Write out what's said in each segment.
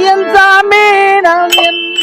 என் சாமி நான் என்ன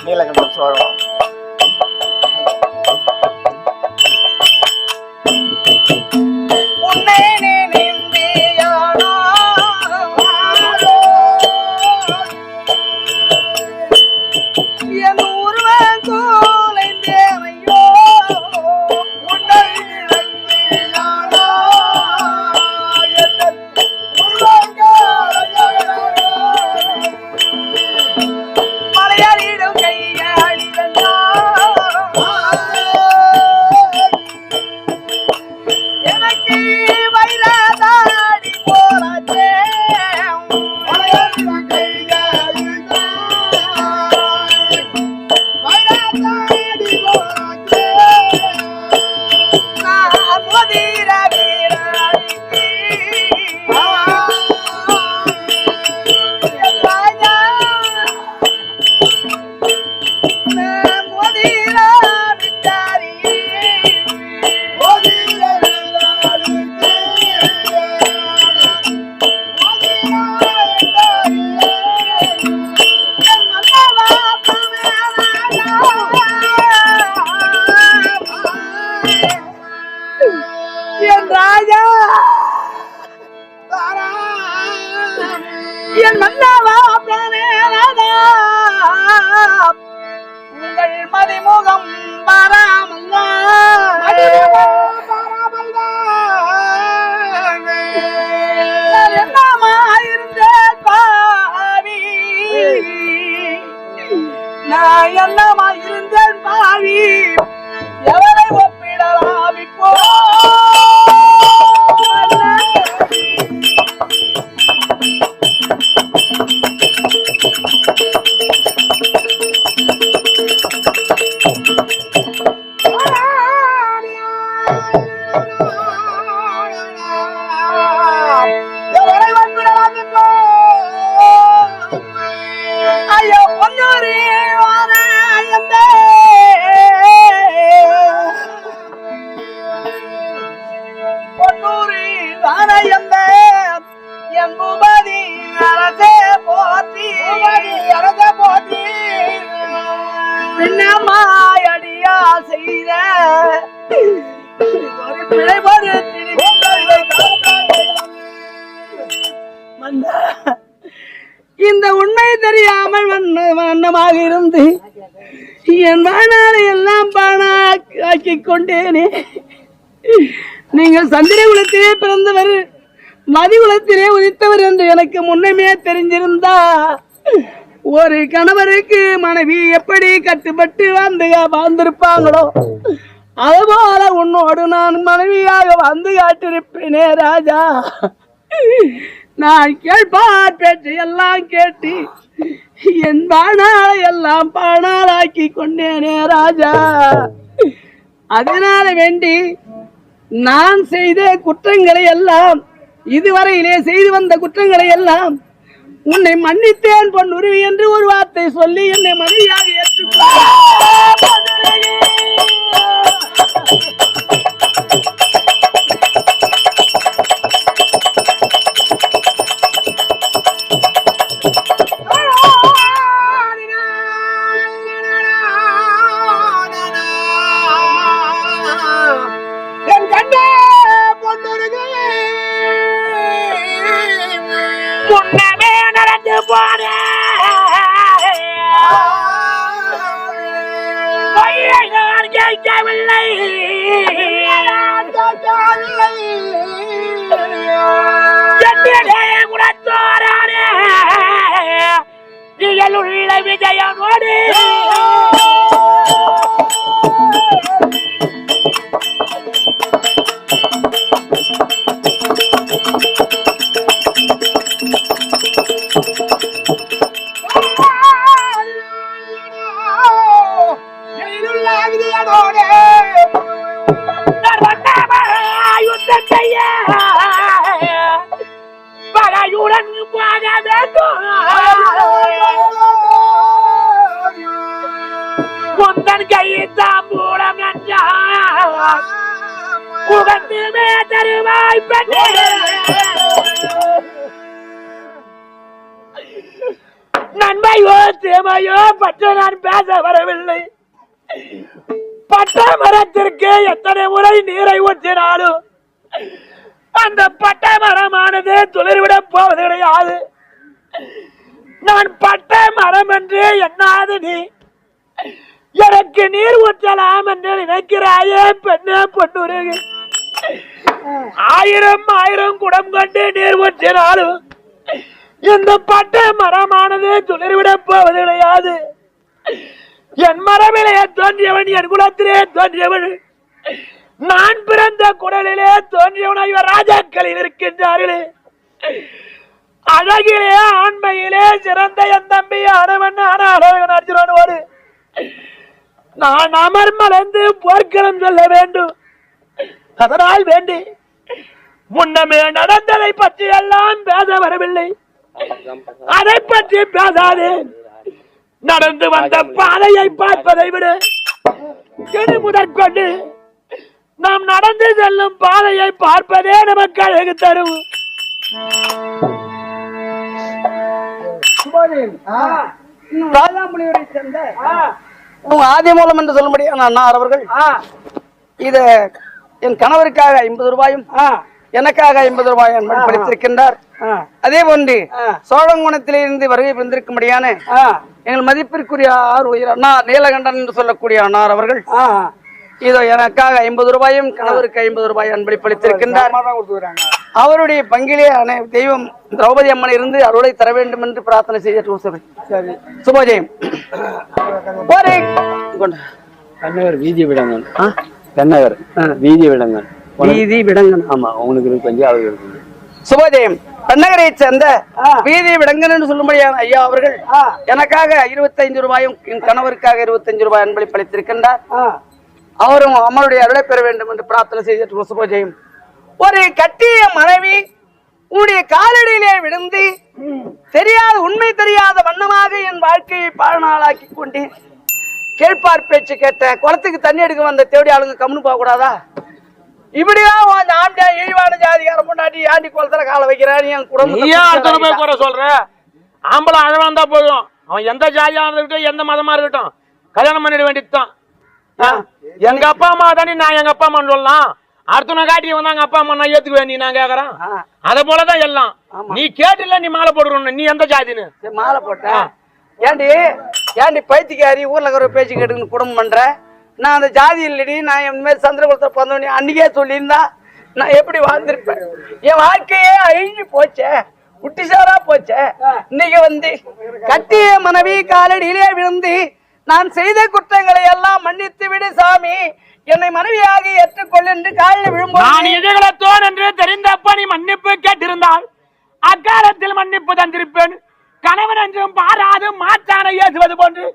நீலகண்டம் சோழம் என் மன்னவா பிராணேநாதா உங்கள் மதிமுகம் பாராமல்லா என்னமாயிருந்தேன் பாவி நான் என்னமாயிருந்தேன் பாவி எவரை ஒப்பிடலாம் இப்போ செய்த இந்த உண்மை தெரியாமல் வண்ணமாக இருந்து என் வாழ்நாளை எல்லாம் பானாக்கி கொண்டேனே. நீங்கள் சந்திர குலத்திலே பிறந்தவர், மதி குலத்திலே உதித்தவர் என்று எனக்கு முன்னமே தெரிஞ்சிருந்தா ஒரு கணவருக்கு மனைவி எப்படி கட்டுப்பட்டு வாழ்ந்திருப்பாங்களோ அதுபோல உன்னோடு நான் மனைவியாக வந்து காட்டிருப்பேனே ராஜா. நான் கேட்பார் பேச்சு எல்லாம் கேட்டு என் பானாலை எல்லாம் பானாலாக்கி கொண்டேனே ராஜா. அதனால வேண்டி நான் செய்த குற்றங்களை எல்லாம் இதுவரையிலே செய்து வந்த குற்றங்களை எல்லாம் உன்னை மன்னித்தேன் பொன்னுருவி என்று ஒரு வார்த்தை சொல்லி என்னை மனைவியாக ஏற்றுக்கொண்டார். முன்னமே நடந்து போன கேட்கவில்லை குணத்தோரானே உள்ள விஜயனோடு பகையுடன் போக வேண்டும் முந்தன் கையை தாம்பூலம் உகந்துமே தருவாய் பெண்ணே. நன்மையோ தீமையோ பற்றி நான் பேச வரவில்லை. பட்ட மரத்திற்கு எத்தனை முறை நீரை ஊற்றினாலும் அந்த பட்ட மரமானது துளிர்விடப் போவது கிடையாது. நான் பட்ட மரம் என்று எண்ணாது நீ எனக்கு நீர் ஊற்றலாம் என்று நினைக்கிறாயே பெண்ணே பொன்னுருகு. ஆயிரம் ஆயிரம் குடம் கொண்டு நீர் ஊற்றினாலும் இந்த பட்ட மரமானது துளிர்விடப் போவது கிடையாது. என் மரபிலே தோன்றியவன், என் குலத்திலே தோன்றியவன், நான் பிறந்த குடலிலே தோன்றியவன் ராஜாக்களில் இருக்கின்றார்களே. அழகிலே ஆண்மையிலே சிறந்த என் தம்பி ஆனவன் அர்ஜுனனோடு நான் அமர் மலர்ந்து போர்க்களம் சொல்ல வேண்டும். அதனால் வேண்டி முன்னமே நடந்ததை பற்றி எல்லாம் பேச வரவில்லை. அதை பற்றி பேசாதேன். நடந்து வந்த பாதையை பார்ப்பதை விட முதற்கொண்டு நாம் நடந்து செல்லும் பாதையை பார்ப்பதே நமக்கு அழகு தரும். ஆதி மூலம் என்று சொல்ல முடியும் அண்ணார் அவர்கள் இத என் கணவருக்காக 50 ரூபாயும் எனக்காக 50 ரூபாய் படித்திருக்கின்றார். அதே போன்று சோழங்குணத்திலிருந்து வருகை வந்திருக்கும்படியான எங்கள் மதிப்பிற்குரிய அண்ணா நீலகண்டன் என்று சொல்லக்கூடிய அண்ணார் அவர்கள் இதோ எனக்காக 50 ரூபாயும் கணவருக்கு 50 ரூபாய் அன்பளிப்பளித்திருக்கின்றார். அவருடைய பங்கிலே தெய்வம் திரௌபதி அம்மன் இருந்து அருளை தர வேண்டும் என்று பிரார்த்தனை செய்ய சுபஜெயம். வீதி விடங்கன் தென்னவர் வீதி விடங்கன் வீதி விடங்கன். ஆமா, உங்களுக்கு கொஞ்சம் அவர்களுக்கு சுபஜெயம். பெண்ணகரை சேர்ந்த வீதி விடங்கன் என்று சொல்லும்படியான ஐயா அவர்கள் எனக்காக 25 ரூபாயும் என் கணவருக்காக 25 ரூபாய் அன்பளிப்பளித்திருக்கின்றார். அவரும் அம்மனுடைய அருளை பெற வேண்டும் என்று பிரார்த்தனை செய்து சுபஜெயம். ஒரு கட்டிய மனைவி உன்னுடைய காலடியிலே விழுந்து தெரியாத உண்மை தெரியாத வண்ணமாக என் வாழ்க்கையை பாழநாளாக்கி கொண்டு கேட்பார் பேச்சு கேட்ட குளத்துக்கு தண்ணி எடுக்க வந்த தேடி ஆளுங்க கம்னு போக கூடாதா? இப்படிதான் ஆம்பியா இழிவான ஜாதிகார முன்னாடி ஆண்டி குளத்துல கால வைக்கிறான் என் குடும்பம் சொல்ற. ஆம்பளை அழவா இருந்தா போதும், அவன் எந்த ஜாதியா இருக்கட்டும் எந்த மதமா இருக்கட்டும் கல்யாணம் பண்ணிட வேண்டியதுதான். எங்க அப்பா அம்மா தானே நான் எங்க அப்பா அம்மான்னு சொல்லலாம். அடுத்த காட்டி வந்தாங்க அப்பா அம்மா நான் ஏத்துக்குவேன் நீ நான் கேக்குறேன். அத போலதான் எல்லாம். நீ கேட்டுல நீ மாலை போடுறோம். நீ எந்த ஜாதின்னு மாலை போட்ட ஏண்டி ஏண்டி பைத்தியக்காரி ஊர்ல இருக்கிற பேச்சு கேட்டுன்னு குடும்பம் பண்ற? நான் அந்த ஜாதி இல்லடி, நான் என் மேல் சந்திரகுலத்தை பிறந்தவனே அன்னைக்கே சொல்லியிருந்தா நான் எப்படி வாழ்ந்திருப்பேன்? என் வாழ்க்கையே அழிஞ்சு போச்சே. குட்டிசாரா போச்சே. இன்னைக்கு வந்து கட்டிய மனைவி காலடியிலே விழுந்து நான் செய்த குற்றங்களை எல்லாம் மன்னித்து விடு சாமி, என்னை மனைவியாக ஏற்றுக்கொள் என்று காலில் விழும்போது நான் எதிர்கலத்தோன் என்று தெரிந்தப்ப நீ மன்னிப்பு கேட்டிருந்தால் அக்காலத்தில் மன்னிப்பு தந்திருப்பேன். கணவன் என்றும் பாராது மாற்றானை ஏசுவது போன்று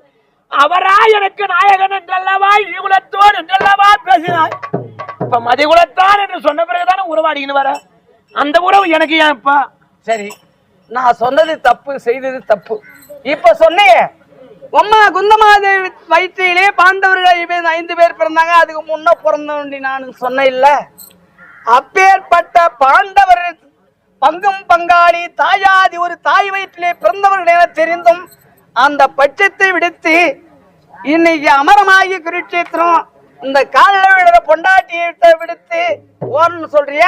அவரா எனக்கு நாயகன் என்றல்லவா இகுலத்தோன் என்றல்லவா பேசினார். இப்ப மதிகுலத்தான் என்று சொன்ன பிறகுதானே உறவாடின்னு வர. அந்த உறவு எனக்கு ஏன் இப்ப? சரி, நான் சொன்னது தப்பு, செய்தது தப்பு. இப்ப சொன்னியே அம்மா குந்தமாதேவி வயிற்றிலே பாண்டவர்கள் 5 பேர் பிறந்தாங்க, அதுக்கு முன்ன பிறந்த நான் சொன்ன இல்ல. அப்பேற்பட்ட பாண்டவர் பங்கும் பங்காளி தாயாதி ஒரு தாய் வயிற்றிலே பிறந்தவர்கள் என தெரிந்தும் அந்த பட்சத்தை விடுத்து இன்னைக்கு அமரமாகி குருட்சேத்திரம் இந்த காலில் விடுற பொண்டாட்டியை விடுத்து ஓரன்னு சொல்றிய.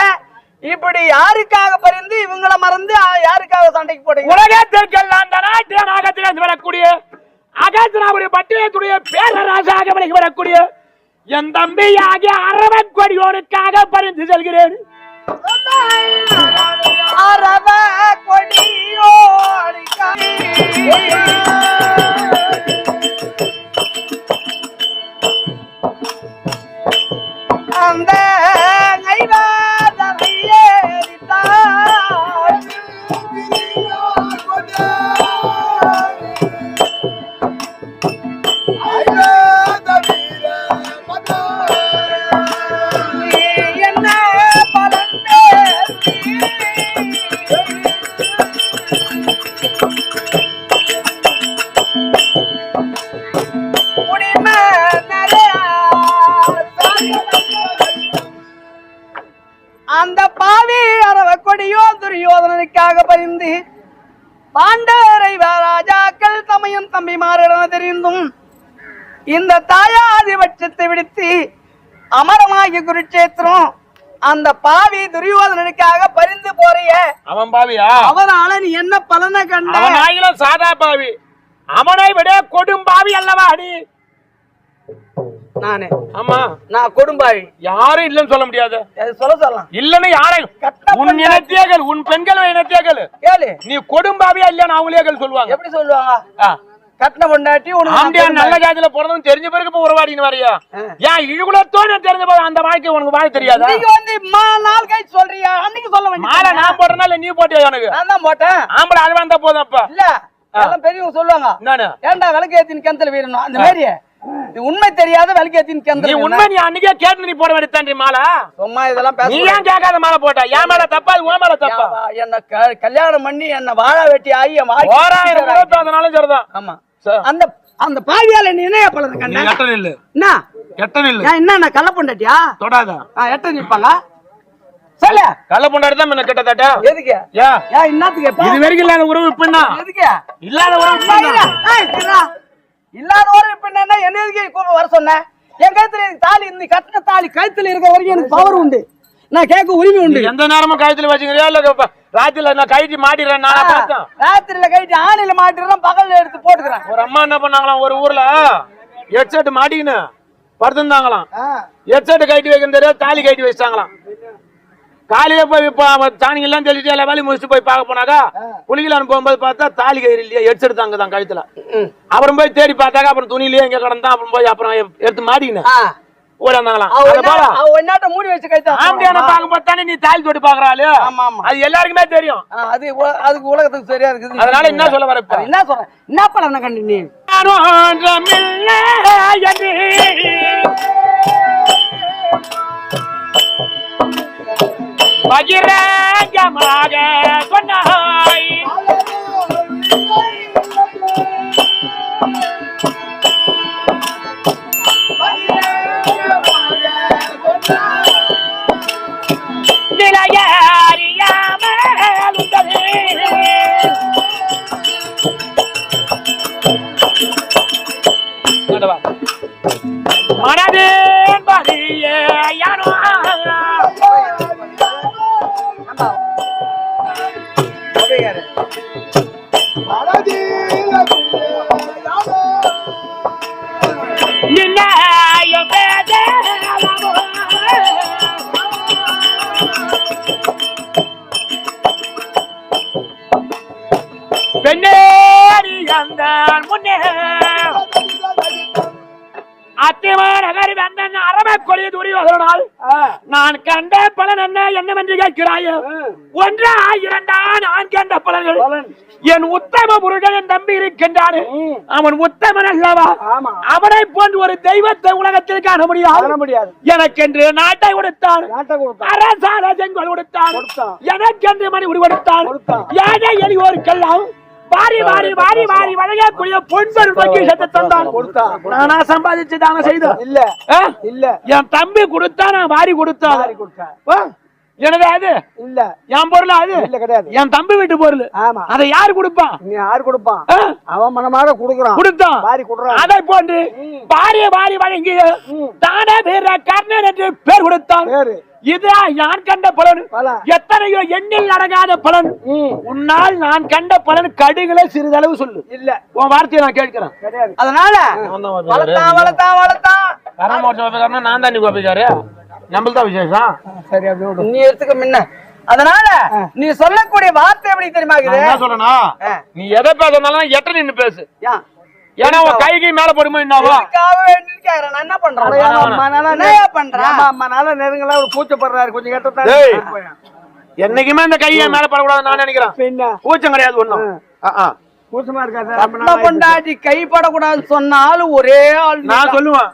இப்படி யாருக்காக பரிந்து இவங்களை மறந்து யாருக்காக சண்டைக்கு போட்டீங்க? உலகத்திற்கெல்லாம் நாகத்திலிருந்து வரக்கூடிய அகத்தினாவுடைய பட்டியத்துடைய பேரராசாக விலகி வரக்கூடிய என் தம்பி ஆகிய அரவக்கொடியோனுக்காக பரிந்து செல்கிறேன். அந்த அந்த பாவி அரவக்கொடியோ துரியோதனனுக்காக பரிந்து பாண்டவரை ராஜாக்கள் தமையும் தம்பிமாரிடம் தெரிந்தும் இந்த தாயாதிபட்சத்தை விடுத்து அமரமாகி குருட்சேத்திரம் அந்த பாவி துரியோதனனுக்காக பரிந்து போறிய. அவன் பாவியா? அவனால நீ என்ன பலனை கண்ட? அவன் சாதா பாவி, அவனை விட கொடும் பாவி அல்லவா நீ? நானே? ஆமா, நான் கொடும்பாவி. யாரும் இல்லன்னு சொல்ல முடியாது. சொல்லலாம் இல்லன்னு யாரையும் உன் இனத்தியர்கள் உன் பெண்கள் இனத்தியர்கள் கேளு. நீ கொடும்பாவியா இல்லன்னு அவங்களே சொல்லுவாங்க. எப்படி சொல்லுவாங்க? கட்டின பொண்டாட்டி நல்ல ஜாதியில பிறந்தவன் தெரிஞ்ச பிறகு உறவாடின்னு வரையா? ஏன் இழுகுலத்தோடு தெரிஞ்ச போது அந்த வாழ்க்கை உனக்கு வாழ தெரியாதா? நீங்க வந்து நாள் கழிச்சு சொல்றியா? அன்னைக்கு சொல்ல வேண்டிய மாலை நான் போட்டனால நீ போட்டியா? எனக்கு நான் தான் போட்டேன். ஆம்பளை அது வந்தா போதும். அப்ப இல்ல எல்லாம் பெரியவங்க சொல்லுவாங்க, ஏன்டா விளக்கு ஏத்தின் கிணத்துல வீரணும் அந்த மாதிரி. உண்மை தெரியாத விளக்கு ஏத்தின் கிணத்துல. நீ உண்மை நீ அன்னைக்கே கேட்டு நீ போட வேண்டியதான்றி மாலை. சும்மா இதெல்லாம் பேச. நீ ஏன் கேட்காத மாலை போட்டா? என் மேல தப்பா அது உன் மேல தப்பா? என்ன கல்யாணம் பண்ணி என்ன வாழ வெட்டி ஆகி 1000 கூட பேசினாலும் சரிதான். ஆமா, அந்த அந்த பாவியால நீ என்ன பலன் கண்ட? எட்ட நில்லு. என்ன எட்ட நில்லு? என்ன கள்ள பொண்டாட்டியா? தொடாத. எட்ட நிப்பாங்க. சொல்ல கள்ள பொண்டாட்டி தான் என்ன கிட்டத்தட்ட. எதுக்கு? ஏன் என்னத்துக்கு? இது வரைக்கும் இல்லாத உறவு இப்பன்னா எதுக்கு? இல்லாத உறவு இல்லாத உறவு இப்பன்னா என்ன எதுக்கு வர சொன்ன? என் கழுத்துல தாலி, இந்த கட்டின தாலி கழுத்துல இருக்கிற வரைக்கும் எனக்கு பவர் உண்டு, நான் கேட்க உரிமை உண்டு. எந்த நேரமும் கழுத்துல வச்சுக்கிறியா? இல்ல ராத்திரில நான் கழட்டி மாட்டிடுறேன். நான் பார்த்தேன் ராத்திரில கழட்டி ஆணில மாட்டிடுறேன், பகல்ல எடுத்து போட்டுக்கிறேன். ஒரு அம்மா என்ன பண்ணாங்களாம், ஒரு ஊர்ல ஹெட்செட் மாட்டிக்கின்னு படுத்திருந்தாங்களாம். ஹெட்செட் கழட்டி வைக்கிறது தெரியாது, தாலி கழட்டி வச்சிட்டாங்களாம். காலையில போய் சாணிங்க எல்லாம் தெளிச்சு எல்லா வேலையும் முடிச்சுட்டு போய் பார்க்க போனாக்கா குளிக்கலான்னு போகும்போது பார்த்தா தாலி கயிறு இல்லையா, ஹெட்செட் தாங்கதான் கழுத்துல. அப்புறம் போய் தேடி பார்த்தாக்கா அப்புறம் துணியிலேயே எங்க கிடந்தான். அப்புறம் போய் அப்புறம் எடுத்து மாட்டிக்கினேன் மூடி வச்சு கழித்தா நீ தாலி தொட்டு பாக்குறாளு. அது எல்லாருக்குமே தெரியும். அது அதுக்கு உலகத்துக்கு சரியா இருக்குது. அதனால என்ன சொல்ல வர? என்ன சொல்ற? என்ன படம் கண்டு நீ பகிரங்கமாக சொன்னாய். மனதின் பதிய யானோ முன்னே அத்திமாநகர் வந்தன் அரப கொடிய துரியோதனால் நான் கண்ட பலன் என்னவென்று கேட்கிறாய். ஒன்றா இரண்டா நான் கண்ட பலன்கள். என் உத்தம புருஷன் என் தம்பி இருக்கின்றான். அவன் உத்தமன் அல்லவா? அவனை போன்று ஒரு தெய்வத்தை உலகத்தில் காண முடியாது. எனக்கென்று நாட்டை கொடுத்தான், அரசால செங்கோல் கொடுத்தான், எனக்கென்று மணி உரு கொடுத்தான். ஏழை எளியோருக்கெல்லாம் வாரி வாரி வாரி வாரி வழங்கக்கூடிய பொன்பொருள் பொக்கிஷத்தை தந்தான். நானா சம்பாதிச்சு தானே செய்தோம்? இல்ல என் தம்பி கொடுத்தா, நான் வாரி கொடுத்தான். எனது அது இல்ல, என் பொருள் அது இல்ல, கிடையாது. என் தம்பி வீட்டு பொருள். அதை யாரு கொடுப்பான்? யாரு கொடுப்பான்? அவன் மனமாக கொடுத்தான். அதை போன்று வாரிய வாரி வழங்கி தானே பேர கர்ணன் என்று பேர் கொடுத்தான். இதுதான் நான் கண்ட பலன். எத்தனையோ எண்ணில் அடங்காத பலன். உன்னால் நான் கண்ட பலன் கடுகளை சிறிதளவு சொல்லு. இல்ல, உன் வார்த்தையை நான் கேட்கிறேன். அதனால நான் தான் கோபிக்காரு, நம்மள்தான் விசேஷம். சரி, அப்படி நீ எடுத்துக்க முன்ன. அதனால நீ சொல்லக்கூடிய வார்த்தை எப்படி தெரியுமா? சொல்லணும், நீ எதை பேசுனாலும் எட்ட நின்னு பேசு. ஏன்னா உன் கைக்கு மேல போடுமோ என்னவோ என்ன பண்றான் நெருங்கல ஒரு கூச்சப்படுறாரு. கொஞ்சம் கேட்ட என்னைக்குமே இந்த கையை மேல படக்கூடாது நான் நினைக்கிறேன். கூச்சம் கிடையாது ஒண்ணும். கூச்சமா இருக்காது. பொண்டாட்டி கை படக்கூடாதுன்னு சொன்னாலும் ஒரே ஆள் நான் சொல்லுவேன்.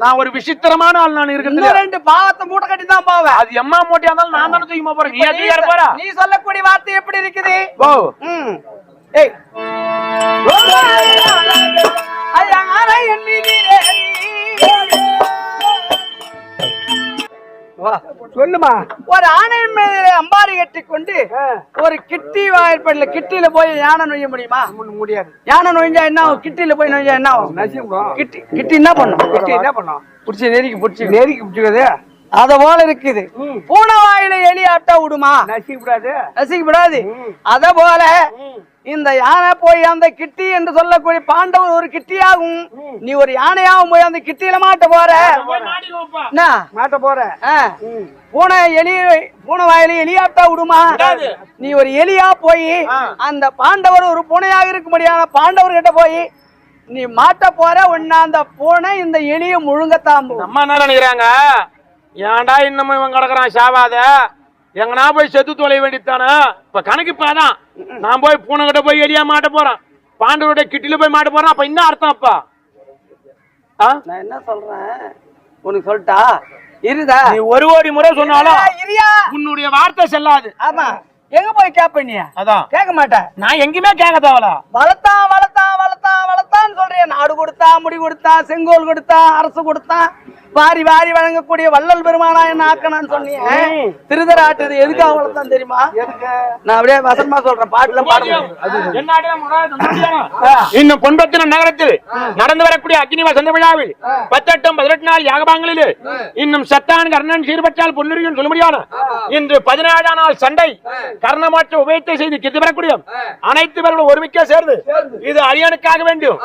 நான் ஒரு விசித்திரமான ஆள். நான் இருக்கிறது ரெண்டு பாவத்தை மூட்டை கட்டி தான் போவேன். அது எம்மா மூட்டையா இருந்தாலும் நான் தானே தூக்கி போறேன். நீ சொல்லக்கூடிய வார்த்தை எப்படி இருக்குது? சொல்லுமா. ஒரு ஆணை மேலே அம்பாரி கட்டி கொண்டு ஒரு கிட்டி வாய்ப்படல கிட்டியில போய் யானை நொய்ய முடியுமா? முடியாது. யானை நொய்ஞ்சா என்ன ஆகும்? கிட்டியில போய் நொய்ஞ்சா என்ன ஆகும்? கிட்டி என்ன பண்ணும்? கிட்டி என்ன பண்ணும்? புடிச்சு நெருக்கி பிடிச்சிக்கிறது. அத போல இருக்குது. பூனை வாயில எலி ஆட்டா விடுமா? நசிக்க விடாது. அத போல இந்த யானை போய் அந்த கிட்டி என்று சொல்லக்கூடிய பாண்டவர் ஒரு கிட்டியாகும், நீ ஒரு யானையாவும் போய் அந்த கிட்டியில மாட்ட போற. பூனை வாயில எலியாட்டா விடுமா? நீ ஒரு எலியா போய் அந்த பாண்டவர் ஒரு பூனையாக இருக்க முடியாத பாண்டவர் கிட்ட போய் நீ மாட்ட போற. ஒன்னா அந்த பூனை இந்த எலிய முழுங்கத்தான். அம்மா என்ன நினைக்கிறாங்க? ஏன்டா இன்னமும் இவன் கிடக்குறான் சாவாத, எங்கனா போய் செத்து தொலை வேண்டித்தானே. இப்ப கணக்கு இப்பதான் நான் போய் பூனை கிட்ட போய் எலியா மாட்ட போறேன், பாண்டவருடைய கிட்டில போய் மாட்ட போறேன். அப்ப என்ன அர்த்தம்? அப்பா நான் என்ன சொல்றேன் உனக்கு சொல்லிட்டா இருதா. நீ ஒரு கோடி முறை சொன்னாலும் உன்னுடைய வார்த்தை செல்லாது. ஆமா, எங்க போய் கேப்ப நீ? அதான் கேட்க மாட்டேன். நான் எங்கேயுமே கேட்க தேவல. வளர்த்தான் வளர்த்தான் வளர்த்தான் வளர்த்தான்னு சொல்றேன். நாடு கொடுத்தா, முடி கொடுத்தா, செங்கோல் கொடுத்தா, அரசு கொடுத்தா, வாரி வாரி வழங்கக்கூடிய வள்ளல் பெருமானா என்ன ஆக்கணும்னு சொன்னீங்க. திருதராட்டு எதுக்காக வளர்த்தான் தெரியுமா? நான் அப்படியே வசனமா சொல்றேன், பாட்டுல பாடுறேன். இன்னும் பொன்பத்தின நகரத்தில் நடந்து வரக்கூடிய அக்னி வசந்த விழாவில் 18 18 நாள் யாகபாங்களில் இன்னும் சத்தான் கர்ணன் சீர்பற்றால் பொன்னுரியும் சொல்ல முடியாது. இன்று 17ஆம் நாள் சண்டை கர்ணமாற்ற உபயத்தை செய்து கிட்டு வரக்கூடிய அனைத்து பேர்களும் ஒருமிக்க சேர்ந்து இது அரியனுக்காக வேண்டும்.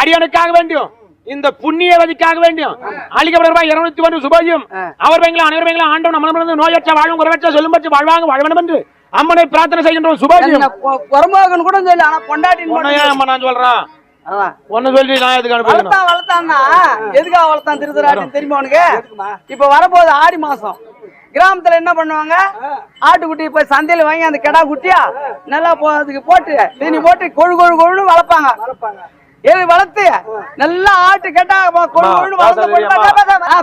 அரியனுக்காக வேண்டும், இந்த புண்ணியவதிக்காக வேண்டும். அழிக்கப்படுவார் 201 சுபஜியம் அவர் பெங்களா அனைவரும் பெங்களா ஆண்டவன் அமர்ந்து நோயற்ற வாழும் குறைவற்ற சொல்லும் பற்றி வாழ்வாங்க வாழ்வனம் என்று அம்மனை பிரார்த்தனை செய்கின்ற சுபஜியம். கூட சொல்லி ஆனா பொண்டாட்டி நான் சொல்றேன். ஒண்ணு சொல்லி நான் எதுக்கு வளர்த்தான்னா எதுக்காக வளர்த்தான் திருத்தராட்டின்னு தெரியுமா உனக்கு? இப்ப வரப்போது ஆடி மாசம். கிராமத்துல என்ன பண்ணுவாங்க? ஆட்டுக்குட்டி போய் சந்தையில வாங்கி அந்த கிடா குட்டியா நல்லா அதுக்கு போட்டு தீனி போட்டு கொழு கொழு கொழுன்னு வளர்ப்பாங்க. எது வளர்த்து நல்லா ஆட்டு கேட்டா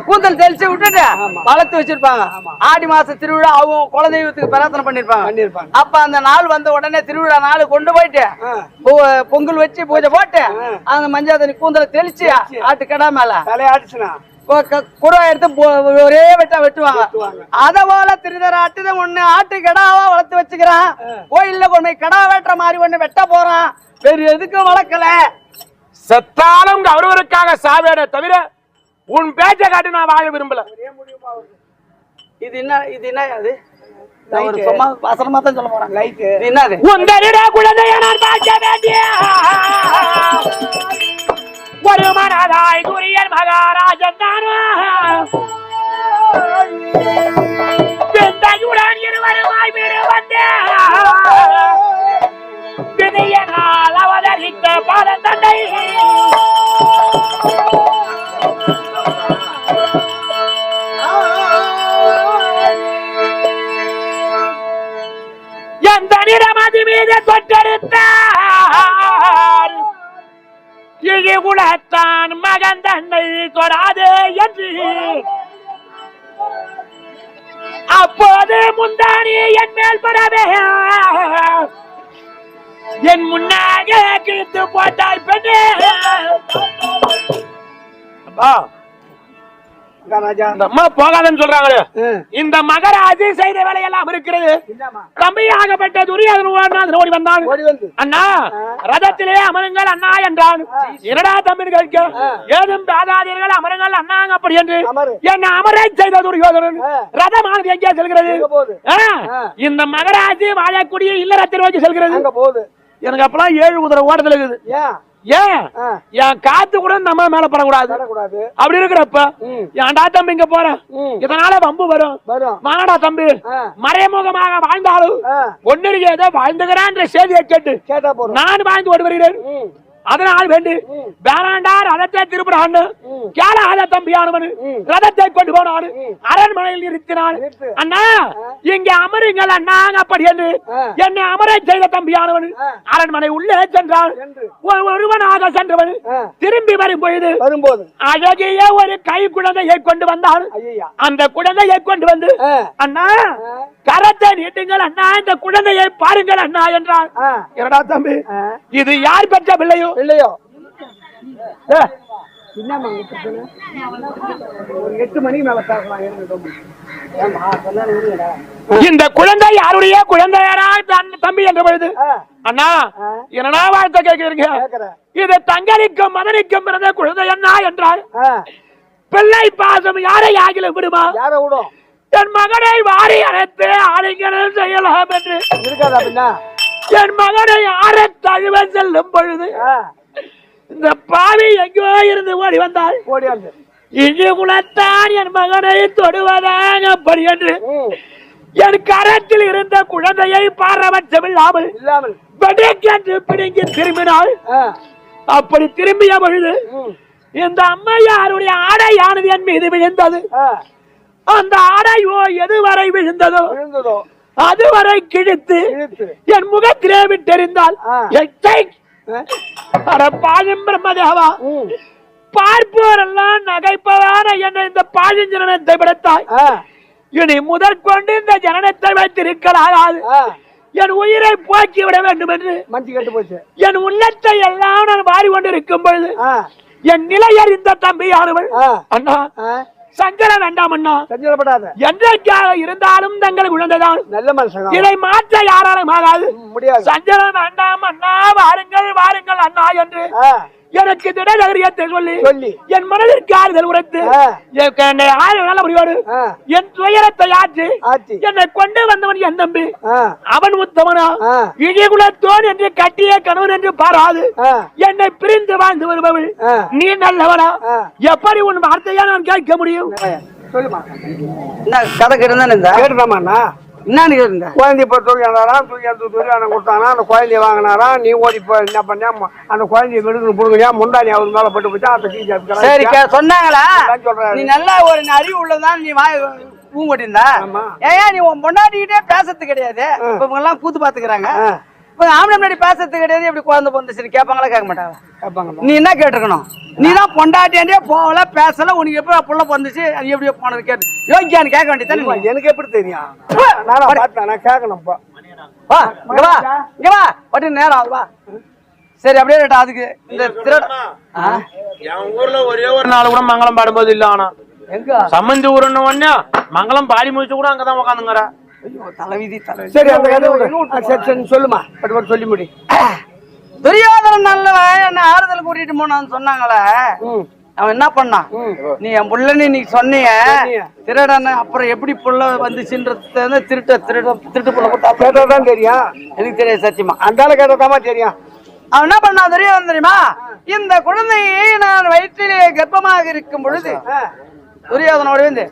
கூந்தல் தெளிச்சு விட்டுட்டு வளர்த்து வச்சிருப்பாங்க. ஆடி மாசம் திருவிழா ஆகும், குலதெய்வத்துக்கு பிரார்த்தனை பண்ணிருப்பாங்க. அப்ப அந்த நாள் வந்த உடனே திருவிழா நாள் கொண்டு போயிட்டு பொங்கல் வச்சு பூஜை போட்டு அந்த மஞ்சள் தண்ணி கூந்தலை தெளிச்சு ஆட்டு கடா மேல தலையாட்டுச்சுன்னா குடா எடுத்து ஒரே வெட்டா வெட்டுவாங்க. அத போல திருதராட்டு ஒண்ணு ஆட்டு கடாவா வளர்த்து வச்சுக்கிறான். கோயில்ல கொண்டு போய் கடா வெட்டுற மாதிரி ஒண்ணு வெட்ட போறான். வேறு எதுக்கும் வளர்க்கல. செத்தாலும் அவரவருக்காக சாவேட தவிர உன் பேச்ச காட்டி நான் வாழ விரும்பல. இது என்ன? இது என்ன? அது சும்மா வசனமா தான் சொல்ல போறாங்க. லைட் என்னது? உந்தரிட குழந்தைய நான் பார்க்க வேண்டிய ஒரு மனதாய் துரியன் மகாராஜன் தானோ பிந்தையுடன் இருவருமாய் வீடு வந்தேன் விதியனால் அவதரித்த பாதத்தண்டை எந்த நிறமதி மீது தொட்டெடுத்தார் இழி குலத்தான் மகன் தன்னை தொடாதே என்று அப்போது முந்தானி என் மேல் படவே என் முன்னாக கிழித்து போட்டாய் பெண்ணே. போகாதன்னு சொல்றாங்களே இந்த மகராஜி செய்த வேலையெல்லாம் இருக்கிறது. தம்பியாகப்பட்ட துரியோதனன் ஓடி வந்தான். அண்ணா ரதத்திலே அமருங்கள் அண்ணா என்றான். என்னடா தம்பி கேட்க ஏதும் பேதாதீர்கள் அமருங்கள் அண்ணாங்க அப்படி என்று என்ன அமரை செய்த துரியோதனன் ரதமானது எங்கே செல்கிறது? இந்த மகராஜி வாழக்கூடிய இல்லறத்தை நோக்கி செல்கிறது. எனக்கு அப்பெல்லாம் 7 குதிரை ஓட்டத்தில் இருக்குது. ஏன் என் காத்து கூட நம்ம மேல படக்கூடாது. அப்படி இருக்கிறப்ப ஏன்டா தம்பி இங்க போற இதனால வம்பு வரும். மாடா தம்பி மறைமுகமாக வாழ்ந்தாலும் ஒன்னு ஏதோ வாழ்ந்துகிறான் செய்தியை கேட்டு நான் வாழ்ந்து ஓடி வருகிறேன். அதனால் வேண்டி வேறாண்டா ரதத்தை திருப்புறான்னு கேளாத தம்பியானவனு ரதத்தை கொண்டு போனான். அரண்மனையில் நிறுத்தினான். அண்ணா இங்க அமருங்கள் அண்ணாங்க அப்படி என்று என்னை அமரை செய்த தம்பியானவன் அரண்மனை உள்ளே சென்றான். ஒருவனாக சென்றவன் திரும்பி வரும்போது அழகிய ஒரு கை குழந்தையை கொண்டு வந்தான். அந்த குழந்தையை கொண்டு வந்து அண்ணா கரத்தை நீட்டுங்கள் அண்ணா இந்த குழந்தையை பாருங்கள் அண்ணா என்றான். என்னடா தம்பி இது யார் பெற்ற பிள்ளையோ இல்லையோ 8 மணிக்கு மேல இந்த குழந்தை யாருடைய குழந்தையாரா தம்பி என்ற பொழுது அண்ணா என்னடா வார்த்தை கேட்கிறீங்க? இது தங்கனிக்கும் மதனிக்கும் பிறந்த குழந்தை அண்ணா என்றால் பிள்ளை பாசம் யாரை ஆகில விடுமா? யாரை விடும்? என் மகனை வாரி அழைத்து ஆலிங்கனம் செய்யலாம் என்று என் மகனை ஆற தழுவ செல்லும் பொழுது இந்த பாவி எங்கோ இருந்து ஓடி வந்தாள். இன்று குலத்தான் என் மகனை தொடுவதாக அப்படி என்று என் கரத்தில் இருந்த குழந்தையை பாரபட்சமில்லாமல் வெடிக்கென்று பிடுங்கி திரும்பினாள். அப்படி திரும்பிய பொழுது இந்த அம்மையாருடைய ஆடையானது என் மீது விழுந்தது. அந்த ஆடையோ எதுவரை விழுந்ததோ அதுவரை கிழித்து என் முகத்திலே விட்டெறிந்தால் பிரம்மதேவா பார்ப்போரெல்லாம் நகைப்பதான என்ன இந்த பாழின் ஜனனத்தை படைத்தாய். இனி முதற்கொண்டு இந்த ஜனனத்தை வைத்திருக்கலாகாது. என் உயிரை போக்கி விட வேண்டும் என்று என் உள்ளத்தை எல்லாம் நான் மாறி கொண்டிருக்கும் பொழுது என் நிலையறிந்த தம்பியானவள் அண்ணா சங்கர வேண்டாம் அண்ணா என்றைக்காக இருந்தாலும் தங்கள் குழந்தைதான் நல்ல மனுஷன் இதை மாற்ற யாராலும் ஆகாது. சஞ்சலம் வேண்டாம் அண்ணா வாருங்கள் வாருங்கள் அண்ணா என்று எனக்கு திடநகரியத்தை சொல்லி என் மனதிற்கு ஆறுதல் உரைத்து என் துயரத்தை ஆற்றி என்னை கொண்டு வந்தவன் என் தம்பி அவன் உத்தமனா இழிகுலத்தோன் என்று கட்டிய கணவன் என்று பாராது என்னை பிரிந்து வாழ்ந்து வருபவள் நீ நல்லவனா? எப்படி உன் வார்த்தையா நான் கேட்க முடியும்? சொல்லுமா கதை கேட்டுதாமா என்ன குழந்தை கொடுத்தானா அந்த குழந்தைய வாங்கினாரா நீ ஓடி என்ன பண்ண அந்த குழந்தைய விடுக்கணும் புடுங்கயா முண்டானி அவர் மேல பட்டு போச்சா? சரி சொன்னாங்களா? நீ நல்லா ஒரு அறிவு உள்ளதான் நீ பூங்கொட்டிருந்தா ஏன் நீ உன் பொண்டாட்டிக்கிட்டே பேசறது கிடையாது. இவங்க எல்லாம் கூத்து பாத்துக்கிறாங்க. ஆம்பளை முன்னாடி பேசறது கிடையாது. எப்படி குழந்தை பொந்துச்சு கேட்பாங்களா? கேட்க மாட்டாங்க. நீ என்ன கேட்டுக்கணும்? நீதான் பொண்டாட்டியாண்டே போகல பேசல உனக்கு எப்படி புள்ள பொந்துச்சு அது எப்படியோ போனது கேட்டு யோகியான்னு கேட்க வேண்டியது எனக்கு எப்படி தெரியும்? கேட்கணும் நேரம் வா. சரி அப்படியே அதுக்கு இந்த என் ஊர்ல ஒரே ஒரு நாள் கூட மங்களம் பாடும்போது இல்ல. ஆனா எங்க சம்மந்தி ஊருன்னு ஒண்ணு மங்களம் பாடி முடிச்சு கூட அங்கதான் உட்காந்துங்கிற தலைவிதி தலை. சரி அந்த சொல்லுமா சொல்லி முடி. துரியோதனன் நல்லவன் என்ன ஆறுதல் கூட்டிட்டு போனான்னு சொன்னாங்களே அவன் என்ன பண்ணான்? நீ என் புள்ளன்னு நீ சொன்னிய திருடன அப்புறம் எப்படி புள்ள வந்துச்சுன்றது திருட்டு புள்ள போட்டா கேட்டதான் தெரியும். எனக்கு தெரியாது சத்தியமா. அந்த கேட்டதாமா தெரியும். அவன் என்ன பண்ணா தெரியுமா? இந்த குழந்தையை நான் வயிற்றிலே கர்ப்பமாக இருக்கும் பொழுது துரியோதனோட வந்து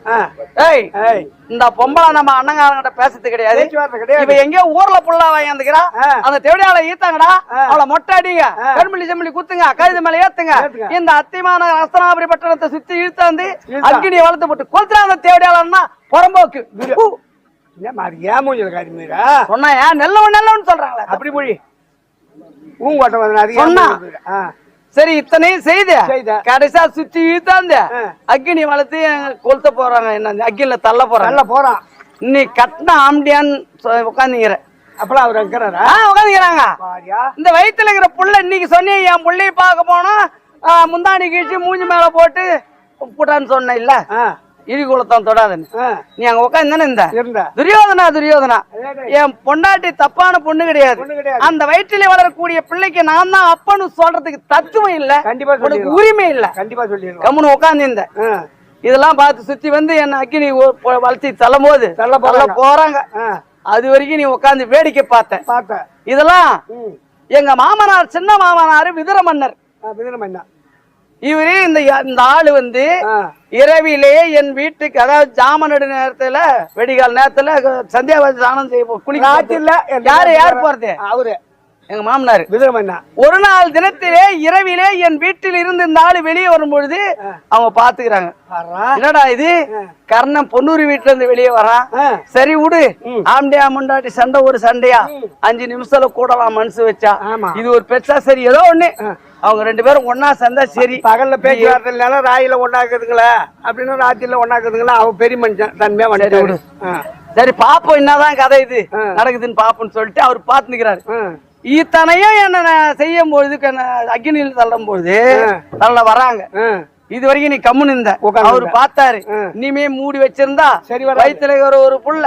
இந்த பொம்பளை நம்ம அண்ணங்காரங்கிட்ட பேசுறது கிடையாது. இப்ப எங்கயோ ஊர்ல புள்ளா வாங்கிக்கிறா, அந்த தேவடியால ஈத்தாங்கடா, அவளை மொட்டை அடிங்க, கருமலி செம்மலி குத்துங்க, கழுது மேல ஏத்துங்க, இந்த அத்தியமான அஸ்தனாபுரி பட்டணத்தை சுத்தி இழுத்தாந்து அக்னியை வளர்த்து போட்டு கொளுத்துறா அந்த தேவடியாளன்னா புறம்போக்கு. சொன்னா நெல்லவன் சொல்றாங்களே அப்படி மொழி சொன்னா சரி. இத்தனையும் செய்த கடைசியா சுத்தி இழுத்தாந்த அக்னி வளர்த்து கொளுத்த போறாங்க. என்ன அக்னில தள்ள போறான். நீ கட்டின ஆம்டியான்னு உட்காந்துங்கிற அப்பெல்லாம் அவர் உட்காந்துக்கிறாங்க. இந்த வயிற்றுல இருக்கிற புள்ள இன்னைக்கு சொன்னீங்க, என் புள்ளைய பார்க்க போனா முந்தாணி கீழ்ச்சி மூஞ்சி மேல போட்டு புட்டான்னு சொன்ன இல்ல, இடிகுளத்தான் தொடாதுன்னு. நீ அங்க உட்காந்து இந்த துரியோதனா என் பொண்டாட்டி தப்பான பொண்ணு கிடையாது. அந்த வயிற்றிலே வளரக்கூடிய பிள்ளைக்கு நான் தான் அப்பன்னு சொல்றதுக்கு தத்துவம் இல்ல, உரிமை இல்ல. கண்டிப்பா சொல்லி கம்முன்னு உட்காந்து இந்த இதெல்லாம் பார்த்து சுத்தி வந்து என்ன அக்கினி வளர்த்தி தள்ளும் போது போறாங்க. அது வரைக்கும் நீ உட்காந்து வேடிக்கை பார்த்த. இதெல்லாம் எங்க மாமனார், சின்ன மாமனாரு விதுர மன்னர். இவரு இந்த ஆளு வந்து இரவிலே என் வீட்டுக்கு, அதாவது ஜாம நடு நேரத்துல வெடிகால நேரத்துல சந்தியாவாதி ஸ்நானம் செய்ய குளிக்க யாரு போறது? அவரு எங்க மாமனார் விதுரமன்னா. ஒரு நாள் தினத்திலே இரவிலே என் வீட்டில் இருந்து இந்த ஆளு வெளியே வரும்பொழுது அவங்க பாத்துக்கிறாங்க. என்னடா இது, கர்ணன் பொன்னூரி வீட்டுல இருந்து வெளியே வரான். சரி விடு, ஆம்டியா முண்டாட்டி சண்டை ஒரு சண்டையா 5 நிமிஷத்துல கூடலாம் மனசு வச்சா, இது ஒரு பெருசா சரி ஏதோ ஒண்ணு. அவங்க 2 பேரும் ஒன்னா சேர்ந்தா சரி. பகல்ல பேச்சுவார்த்தை ராயில ஒன்னாக்குதுங்களா அப்படின்னு ராத்திரில ஒன்னாக்குதுங்களா, அவன் பெரிய மனுஷன் தன்மையா விடு. சரி பாப்போம் என்னதான் கதை இது நடக்குதுன்னு பாப்போம்னு சொல்லிட்டு அவர் பாத்துக்கிறாரு. இத்தனையும் என்ன செய்யும் பொழுது அக்னியில் தள்ளும் பொழுது தள்ள வராங்க. இது வரைக்கும் நீ கம்முன்னு இருந்த. அவரு பார்த்தாரு, இனிமே மூடி வச்சிருந்தா வயிற்றுல ஒரு புள்ள,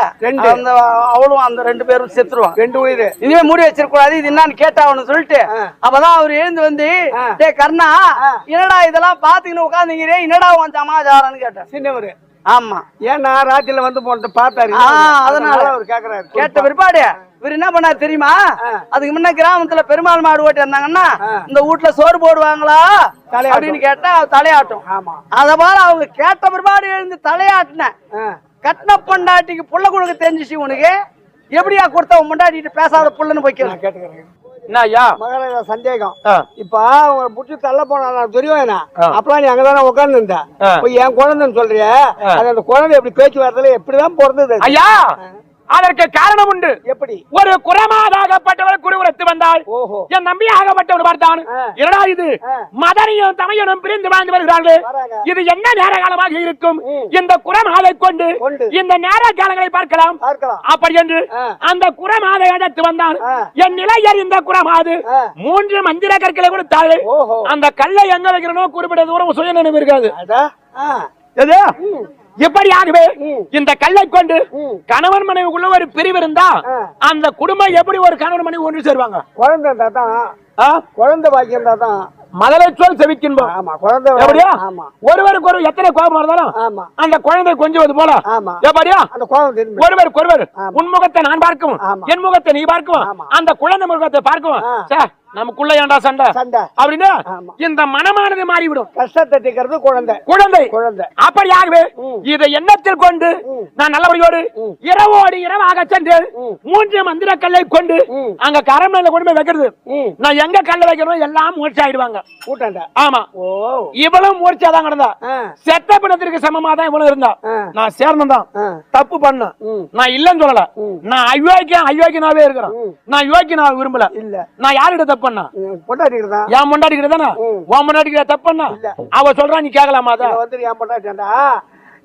அவளும் அந்த 2 பேரும் செத்துருவான். 2 உயிர் இனிமே மூடி வச்சிருக்க கூடாது, இது என்னன்னு கேட்டாவன்னு சொல்லிட்டு அப்பதான் அவரு எழுந்து வந்து, டே கர்ணா என்னடா இதெல்லாம் பாத்துக்கின்னு உட்காந்துங்கிறே, என்னடா உன் சமாச்சாரம்னு கேட்டேன். சின்னவரு ஆமா, ஏன்னா ராத்திரில வந்து போட்டு பார்த்தாரு, அதனால அவர் கேக்குறாரு. கேட்ட பிற்பாடு இவர் என்ன பண்ணாரு தெரியுமா? அதுக்கு முன்ன கிராமத்துல பெருமாள் மாடு ஓட்டி இருந்தாங்கன்னா இந்த வீட்டுல சோறு போடுவாங்களா அப்படின்னு கேட்டா தலையாட்டும். அத போல அவங்க கேட்ட பிற்பாடு எழுந்து தலையாட்டின. கட்டின பொண்டாட்டிக்கு புள்ள கொடுக்க தெரிஞ்சிச்சு உனக்கு, எப்படியா கொடுத்த பொண்டாட்டிட்டு பேசாத புள்ளன்னு போய்க்கலாம் கேட்டுக்கிறேன். மகாராஜா சந்தேகம். இப்ப அவங்க புடிச்சு தள்ள போனா தெரியும், அப்பெல்லாம் நீ அங்கதானே உட்கார்ந்து இருந்த, என் குழந்தைன்னு சொல்றிய, அந்த குழந்தை எப்படி பேச்சுவார்த்தையில எப்படிதான் பிறந்தது ஐயா? அதற்கு காரணம் உண்டு. எப்படி? ஒரு குரமாதாகப்பட்டவர் குருகுலத்து வந்தால் என் நம்பி ஆகப்பட்டவர் பார்த்தான். என்னடா இது, மதனியும் தமையனும் பிரிந்து வாழ்ந்து வருகிறார்கள், இது என்ன நேர காலமாக இருக்கும்? இந்த குரமாதை கொண்டு இந்த நேர காலங்களை பார்க்கலாம் அப்படி என்று அந்த குரமாதை அழைத்து வந்தான். என் நிலையர் இந்த குரமாது 3 மந்திர கற்களை கொடுத்தாள். அந்த கல்லை எங்க வைக்கிறனோ குறிப்பிட்ட தூரம் சுய நினைவு இருக்காது. எப்படியாகவே இந்த கல்லை கொண்டு கணவன் மனைவிக்குள்ள ஒரு பிரிவு இருந்தா அந்த குடும்பம் எப்படி ஒரு கணவன் மனைவி ஒன்று சேருவாங்க? குழந்தை பாக்கியம் தான் மதலை சொல் செவிக்கின்போம். ஒருவருக்கு ஒரு எத்தனை கோபம் இருந்தாலும் அந்த குழந்தை கொஞ்சுவது போல எப்படியா ஒருவருக்கு ஒருவர் உன்முகத்தை நான் பார்க்கவும் என் முகத்தை நீ பார்க்கவும் அந்த குழந்தை முகத்தை பார்க்கவும் நமக்குள்ள ஏண்டா சண்டை அப்படின்னு இந்த மனமானது மாறிவிடும். கஷ்டத்தை தீர்க்கிறது குழந்தை. அப்படியாகவே இதை எண்ணத்தில் கொண்டு நான் நல்லபடியோடு இரவோடு இரவாக சென்று 3 மந்திர கல்லை கொண்டு அங்க கரமேல கொண்டு போய் வைக்கிறது. நான் எங்க கல்ல வைக்கிறோம் எல்லாம் மூர்ச்சி ஆயிடுவாங்க. ஆமா, இவ்வளவு மூர்ச்சியாதான் கிடந்தா, செத்த பிணத்திற்கு சமமா தான் இவ்வளவு இருந்தா. நான் சேர்ந்தான் தப்பு பண்ண, நான் இல்லன்னு சொல்லல, நான் அயோக்கியனாவே இருக்கிறேன். நான் யோக்கியனா விரும்பல. நான் யாருக்கிட்ட தப்பு பண்ணா? என் பொண்டாட்டிக்கிட்ட தானே. உன் பொண்டாட்டிக்கிட்ட தப்பு பண்ணா அவ சொல்றா, நீ கேட்கலாமா?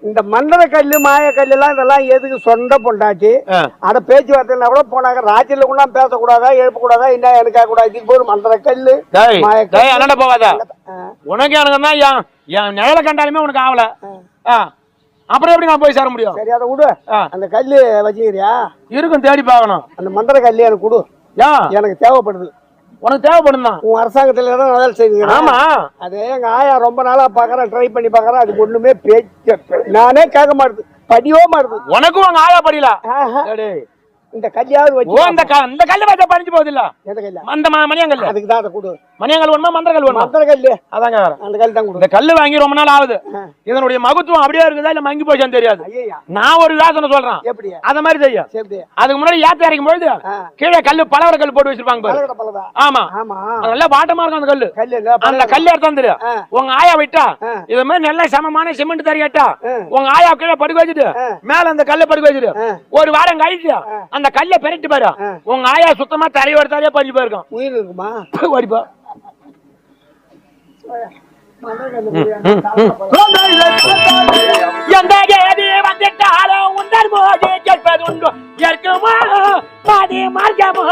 இந்த மந்திர கல்லு மாய கல்லு எல்லாம் இதெல்லாம் எதுக்கு? சொந்த பொண்டாட்டி அட பேச்சுவார்த்தை கூட போனாங்க. ராத்திரில கூட பேசக்கூடாதா, எழுப்பக்கூடாதா, என்ன எனக்கா கூடாது? இதுக்கு ஒரு மந்திர கல்லு மாய போவாதா? உனக்கு எனக்கு தான் என் நிழல கண்டாலுமே உனக்கு ஆகல, அப்புறம் எப்படி நான் போய் சேர முடியும்? சரி அதை விடு. அந்த கல்லு வச்சுக்கிறியா? இருக்கும், தேடி பார்க்கணும். அந்த மந்திர கல்லு எனக்கு கொடு, எனக்கு தேவைப்படுது. உனக்கு தேவைப்படுமா? உன் அரசாங்கத்துல வேலை செய்வீங்க. ஆமா, அது எங்க ஆயா ரொம்ப நாளா பாக்குறேன், ட்ரை பண்ணி பாக்குறேன். அதுக்கு ஒண்ணுமே பேச்சு நானே கேட்க மாட்டேது, படியோ மாட்டேது. உனக்கும் உங்க ஆயா படியல. இந்த கல்யாவது வச்சு ஓ இந்த கல்லு வச்சா பறிஞ்சு போகுது இல்ல எந்த கல்யா அந்த மணியங்கல் அதுக்கு தான் அதை கொடு மணியங்கல் வேணுமா மந்திரக்கல் வேணுமா மந்திர கல்லு அதாங்க வேற அந்த கல் தான் கொடு இந்த கல்லு வாங்கி ரொம்ப நாள் ஆகுது இதனுடைய மகத்துவம் அப்படியே இருக்குதா இல்ல மங்கி போச்சான்னு தெரியாது ஐயா நான் ஒரு யோசனை சொல்றேன் எப்படி அத மாதிரி செய்யும் எப்படி அதுக்கு முன்னாடி ஏத்த இறக்கும் பொழுது கீழே கல்லு பலவர கல் போட்டு வச்சிருப்பாங்க பாரு. பலகட பலதா ஆமா ஆமா நல்லா வாட்டமா இருக்கும் அந்த கல்லு கல்லு இல்ல அந்த கல்லு எடுத்து தெரியும் உங்க ஆயா விட்டா இது மாதிரி நல்ல சமமான சிமெண்ட் தறி கேட்டா உங்க ஆயா கீழே படுக்க வச்சுட்டு மேல அந்த கல்லை படுக்க வச்சுட்டு ஒரு வாரம் கழிச்சு அந்த கல்லை பெரட்டி பாரு உங்க ஆயா சுத்தமா தரையோட தரையா பறிஞ்சு போயிருக்கும் உயிர் இருக்குமா ஓடிப்போ எந்த கேதி வந்துட்டாலும் உந்தர் மோதி கேட்பது உண்டு ஏற்குமா பாதி மார்க்கமோ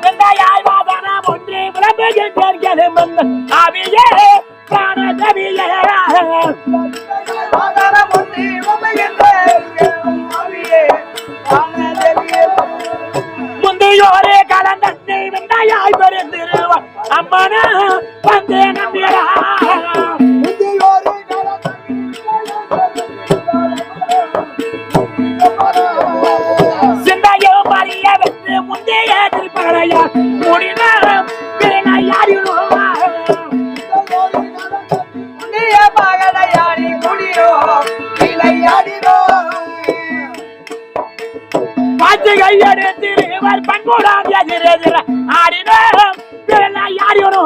எந்த யாழ்வாதனம் ஒன்று விளம்புகின்றேன் ஆவியே பிராண கவியே முந்தையோரே கலந்தன்னை வெண்டையாய் பெருந்திருவான் அம்மன வந்தே நம்பியரா சிந்தையோ மறிய வென்று முந்தைய திருப்பகலையா முடின பிறனையாரினோ பாச்சு கையெடுத்திருவர் பண்புடான் எதிரெதிர ஆடினோம் பிறனையாரினோ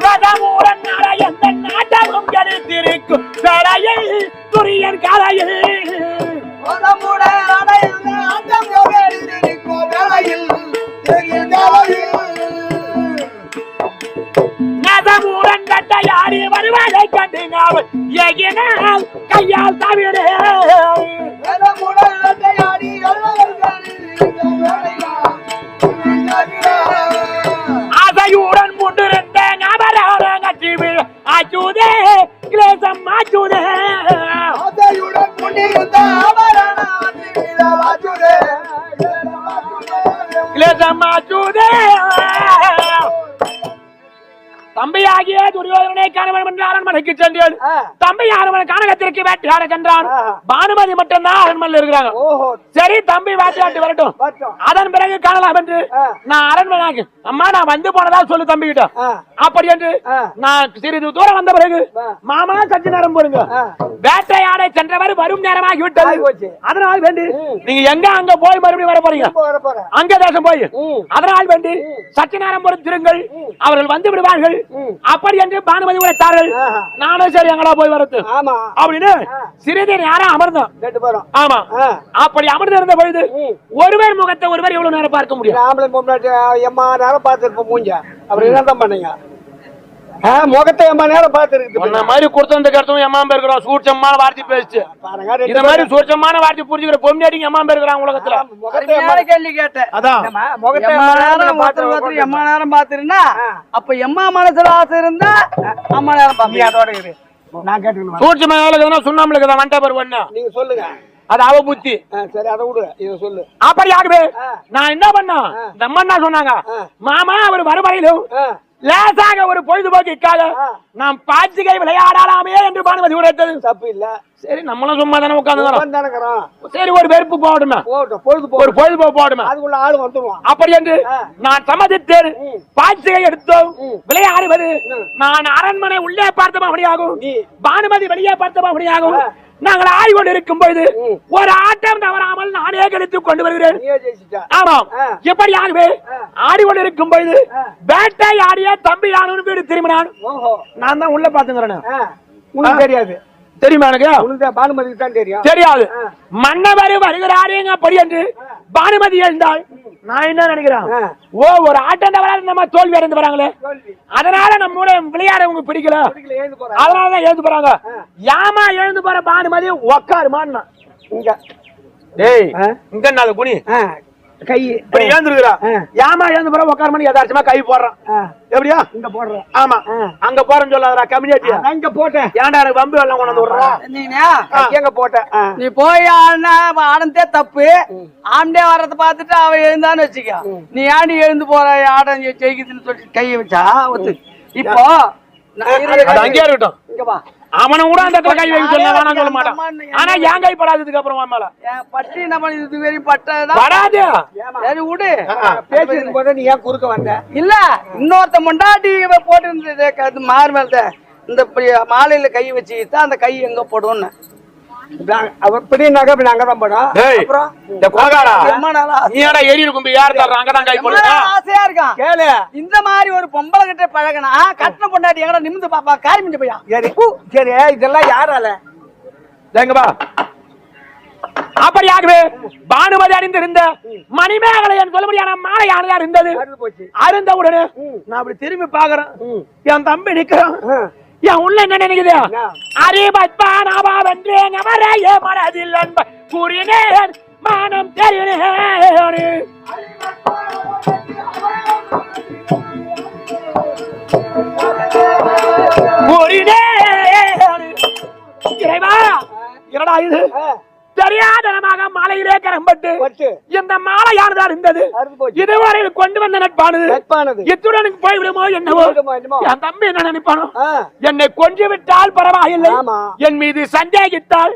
பிரதமூரன் எந்த நாட்டமும் எடுத்திருக்கும் கரையில் துரியன் கரையில் நதமூரன் கட்டையாடி வருவதை கண்டுங்காமல் எகினால் கையால் தவிர ஆசையுடன் முன்னிருந்த நபரான கட்சி ஆச்சுதே கிளேசம் ஆச்சுதே கிளேசம் ஆச்சுதே தம்பியாகிய துரியோதனனை கணவன் என்று அரண்மனைக்கு சென்றேன் தம்பி அரண்மனை கானகத்திற்கு வேட்டையாட சென்றான் பானுமதி மட்டும்தான் அரண்மனையில் இருக்கிறாங்க சரி தம்பி வேட்டையாட்டு வரட்டும் அதன் பிறகு காணலாம் என்று நான் அரண்மனைக்கு அம்மா நான் வந்து போனதா சொல்லு தம்பி கிட்ட அப்படி என்று நான் சிறிது தூரம் வந்த பிறகு மாமா சற்று நேரம் போடுங்க வேட்டையாட சென்றவர் வரும் நேரமாகி விட்டது அதனால் வேண்டி நீங்க எங்க அங்க போய் மறுபடியும் வர போறீங்க அங்க தேசம் போய் அதனால் வேண்டி சற்று நேரம் பொறுத்திருங்கள் அவர்கள் வந்து விடுவார்கள் அப்படி என்று பானுமதி உரைத்தார்கள் நானும் சரி எங்களா போய் வரது அப்படின்னு சிறிது நேரம் அமர்ந்தோம் ஆமா அப்படி அமர்ந்து இருந்த பொழுது ஒருவர் முகத்தை ஒருவர் எவ்வளவு நேரம் பார்க்க முடியும் எம்மா நேரம் பார்த்திருப்போம் மூஞ்ச அப்படி என்ன பண்ணீங்க முகத்தை எம்மா நேரம் பார்த்திருக்கு மாதிரி கொடுத்த கருத்தும் எம்மா இருக்கிறோம் சூட்சமான வார்த்தை பேசிச்சு இந்த மாதிரி சூட்சமான வார்த்தை புரிஞ்சுக்கிற பொம்னாடிங்க எம்மா இருக்கிறாங்க உலகத்துல கேள்வி கேட்டேன் அதான் எம்மா நேரம் பாத்துருந்தா அப்ப எம்மா மனசுல ஆசை இருந்தா அம்மா நேரம் பாப்பீங்க அதோட இரு நான் கேட்டுக்கணும் சூட்சமான சுண்ணாமலுக்கு தான் வண்டா பேர் ஒண்ணு நீங்க சொல்லுங்க அது அவ புத்தி சரி அதை விடு இத சொல்லு அப்படி ஆகுது நான் என்ன பண்ண இந்த அம்மா என்ன சொன்னாங்க மாமா அவர் வருவரையிலும் லேசாக ஒரு பொழுதுபோக்கிற்காக நாம் பாச்சிகை விளையாடலாமே என்று பானுமதி உரைத்தது தப்பு இல்ல சரி நம்மளும் சும்மா தானே உட்கார்ந்து சரி ஒரு வெறுப்பு போடுமே ஒரு பொழுதுபோக்கு போடுமே அதுக்குள்ள ஆளு வந்துருவான் அப்படி என்று நான் சம்மதித்தேன் பாச்சிகை எடுத்தோம் விளையாடுவது நான் அரண்மனை உள்ளே பார்த்த மகனியாகும் பானுமதி வெளியே பார்த்த மகனியாகும் நாங்கள் ஆடிக்கொண்டு இருக்கும் பொழுது ஒரு ஆட்டம் தவறாமல் நானே கழித்துக் கொண்டு வருகிறேன் ஆமாம் எப்படி ஆகவே ஆடிக்கொண்டு இருக்கும் பொழுது பேட்டை ஆடிய தம்பி யாரும் வீடு திரும்பினான் நான் தான் உள்ள பாத்துக்கிறேன் தெரியாது தெரியுமா எனக்கு பானுமதிக்கு தான் தெரியும் தெரியாது மன்னவர் வருகிறாரு அப்படி என்று பானுமதி எழுந்தாள் நான் என்ன நினைக்கிறேன் ஓ ஒரு ஆட்டம் தவறாத நம்ம தோல்வி அடைந்து வராங்களே அதனால நம்ம விளையாட உங்களுக்கு பிடிக்கல அதனாலதான் எழுந்து போறாங்க யாமா எழுந்து போற பானுமதி உக்காருமான்னா இங்க டேய் இங்க நாலு குனி கை இப்படி ஏந்துருக்குறான் ஏமா ஏந்து போற உட்கார மணி யதார்த்தமா கை போடுறான் எப்படியா இங்க போடுறேன் ஆமா அங்க போறேன்னு சொல்லாதடா கம்யூனிட்டியா இங்க போட்டேன் ஏன்டா எனக்கு வம்பு எல்லாம் கொண்டு வந்து விடுறா எங்க போட்டேன் நீ போய் ஆடந்தே தப்பு ஆண்டே வர்றத பாத்துட்டு அவன் எழுந்தான்னு வச்சுக்க நீ ஆண்டி எழுந்து போற ஆடம் ஜெயிக்குதுன்னு சொல்லிட்டு கையை வச்சா ஒத்து இப்போ அங்கே இருக்கட்டும் இங்க வா அவனை கூட அந்த இடத்துல கை வைக்க சொல்ல வேணாம் சொல்ல மாட்டான் ஆனா ஏன் கை படாததுக்கு அப்புறம் மேல பட்டி நம்ம இது வரையும் பட்டதா படாது சரி விடு பேசிருக்கும் போது நீ ஏன் குறுக்க வந்த இல்ல இன்னொருத்த முண்டாட்டி போட்டு இருந்தது மாறு மேல இந்த மாலையில கை வச்சுக்கிட்டா அந்த கை எங்க போடும்னு அப்படி நகை அங்கதான் போடும் அப்புறம் இந்த கொலகாரா ரொம்ப நாளா நீ ஏடா ஏறி இருக்கும் யார் தர்ற அங்கதான் கை போடுறா ஆசையா இருக்கான் கேளு இந்த மாதிரி ஒரு பொம்பளை கிட்ட பழகனா கட்டின பொண்டாட்டி எங்கடா நிமிந்து பாப்பா காரி மிஞ்ச போயா சரி இதெல்லாம் யாரால எங்கப்பா அப்படியாகவே பானுமதி அணிந்திருந்த மணிமேகலை என்று சொல்ல முடியாத மாலை யானையா இருந்தது அருந்த உடனே நான் அப்படி திரும்பி பாக்குறேன் என் தம்பி நிக்கிறான் என் உள்ள என்ன நினைக்குது அறிவத்பா நாபா வென்றே நவரையே மனதில் அன்ப கூறினேன் மானம் தெரியுனேன் கூறினேன் இறைவா என்னடா இது தெரியாதனமாக மாலையிலே கரம்பட்டு இந்த மாலையானதா இருந்தது இதுவரையில் கொண்டு வந்த நட்பானது இத்துடன் போய்விடுமோ என்னவோ என் தம்பி என்ன நினைப்பானோ என்னை கொன்று விட்டால் பரவாயில்லை என் மீது சந்தேகித்தால்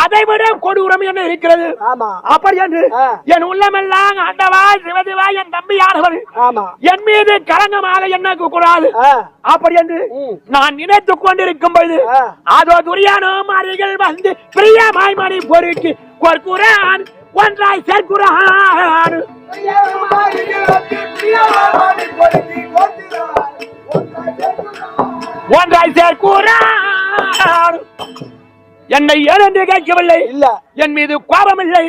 அதை விட கொடூரம் என்ன இருக்கிறது அப்படி என்று என் உள்ளமெல்லாம் ஆண்டவா சிவதிவா என் தம்பியானவர் என் மீது களங்கமாக என்ன கூடாது அப்படி என்று நான் நினைத்துக் கொண்டிருக்கும் பொழுது அதோ துரியானோம் அருகில் வந்து பிரியமாய் மணி பொறுக்கி குரான் ஒன்றாய் சேர்க்குறான் ஒன்றாய் சேர்க்குறான் என்னை ஏனென்று கேட்கவில்லை இல்ல என் மீது கோபம் இல்லை